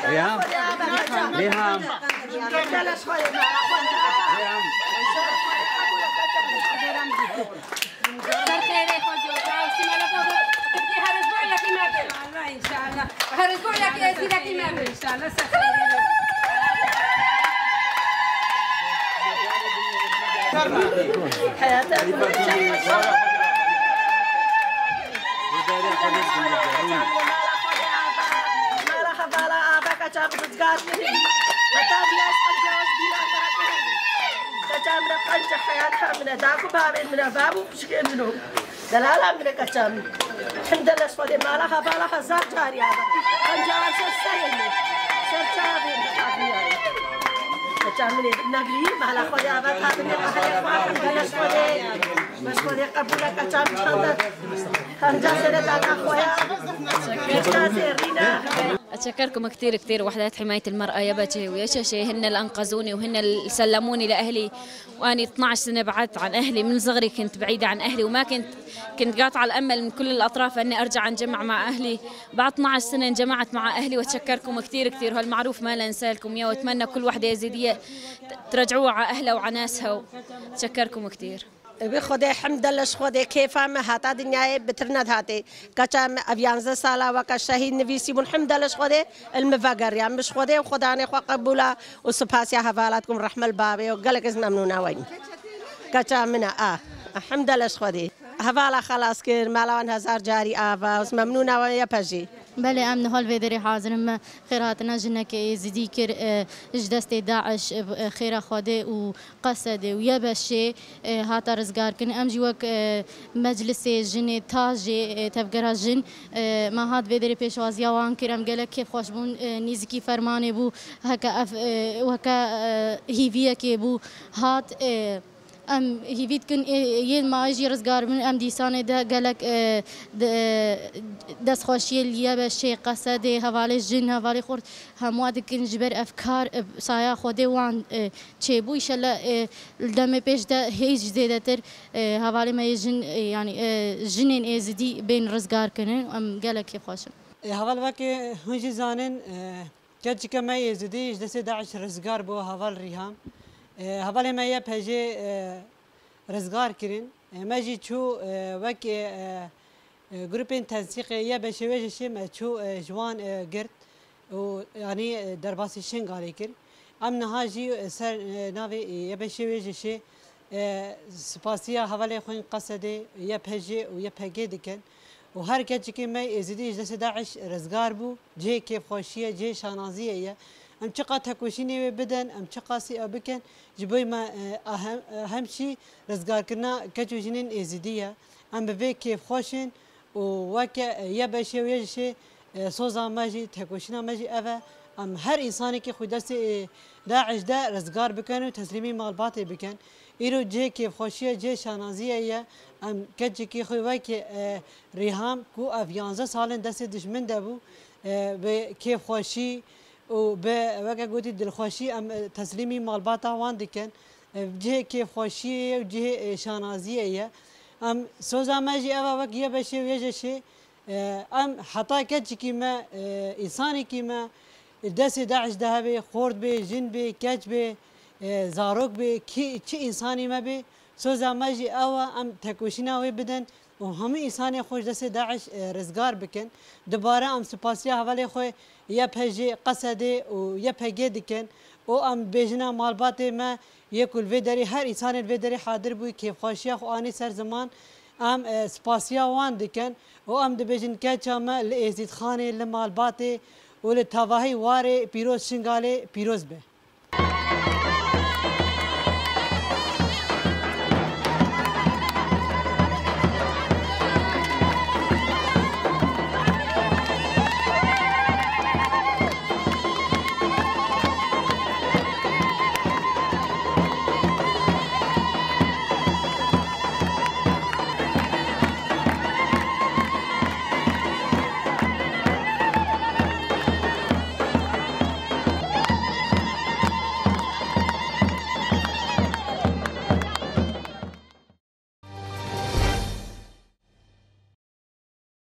ريهام ريهام دلالة من كتام الحمد لله سفدي مالها بالها زار جاري هذا كنجار سرسيني سرتابي حبيبي كتام نقلي مالها خدي هذا هذا من الحمد لله سفدي بس خدي قبولك كتام خنجر سرتاك أخويا كتاسيرينا. أتشكركم كثير كثير وحدات حماية المرأة يا بتي ويا شاشة، هن اللي أنقذوني وهن اللي سلموني لأهلي، وأنا 12 سنة بعدت عن أهلي، من صغري كنت بعيدة عن أهلي وما كنت قاطعة الأمل من كل الأطراف أني أرجع أنجمع مع أهلي. بعد 12 سنة انجمعت مع أهلي وأتشكركم كثير كثير، وهالمعروف ما ننسى لكم إياه، وأتمنى كل وحدة يزيدية ترجعوها على أهلها وعلى ناسها، وأتشكركم كثير. بخدا الحمد لله خدا كيف ما هاتا دنيا بترند هاتي كتام أبيانز سالا وكشهيد نفيسي الحمد لله خدا المفجر يعني مش خدا وخدا أنا قبولا وسباسيا حفالاتكم رحمة البابي وقالك إذن ممنونا وين كتام منا الحمد لله خدا حفالا خلاص كير مالوان هزار جاري ممنونا ويا بجي بله امن حال ویدری حاضرم خیراتنا جنک زدی کر اجدست داعش خیره خواده و قصده و یبشه هات رزگار کن ام جوک مجلس جن تاج تفجر جن ما هات ویدری پیشوازی وان کرم گله کیف خوشبون نیزکی فرمانه بو هکا وهکا هیویه که بو هات ام هیوید کن یه ماجی رزگار من ام دیسانه ده گلک دست خوشی لیا به شی قصده حواله جن حواله خورد همواد کن جبر افکار سایه خوده وان چه بو ایشالا دم پیش ده هیچ زیاده تر حواله ما جن یعنی جنین ازدی بین رزگار کنن ام گلک خوشم. حواله وقتی هنچی زانن کسی که ما ازدی دست داعش رزگار بو حوال ریهام حواله ما یه پجی رزگار کردن ماجی چو وقت گروپین تنسیق یا بشویشی ما چو جوان گرد و یعنی درباسی شنگاری کرد ام نهاجی سر ناوی یا بشویشی سپاسیا حواله خوین قصده یا پجی و یا پگی دکن و هر کسی که ما ازدی دست داعش رزگار بو جه کیف خوشیه جه شانازیه ام چقدر تکوشینی بدن ام چقدر سی بکن جبوی ما اهم شی رزگار کردن کجوجینن ازدیه ام به کیف خوشن و وقت یا بشه و یهشه سوزا ماجی تکوشینا ماجی اوه ام هر انسانی که خود دست داعش ده رزگار بکن و تسلیمی مالبات بکن ایرو جه کیف خوشیه جه شانازیه یا ام کجی که خود وقت ریهام کو افیانزه سالن دست دشمن ده بو به کیف خوشی و به وقت گویی دلخوشی ام تسلیمی مالبات وان دکن جه کیف خوشی و جه شانازیه ام سوزا ماجی اوه وقت یا بشه و یهشه ام حتی کجی که ما انسانی که ما دست داعش ده به خورد به جن به کج به زاروک به کی چه انسانی ما به سوزا ماجی اوه ام تکوشینا وی بدن و همه انسانی خوش دست داعش رزگار بکن دوباره ام سپاسیا حواله خو یا پجی قصده و یا پگی دکن و ام بجنا مالبات ما یکل ویدری هر انسان ویدری حاضر بوی کیف خوشی خو آنی سر زمان ام سپاسیا وان دکن و ام دبیجن که چامه لعزید خانه لمالباته و لتواهی واره پیروز شنگاله پیروز به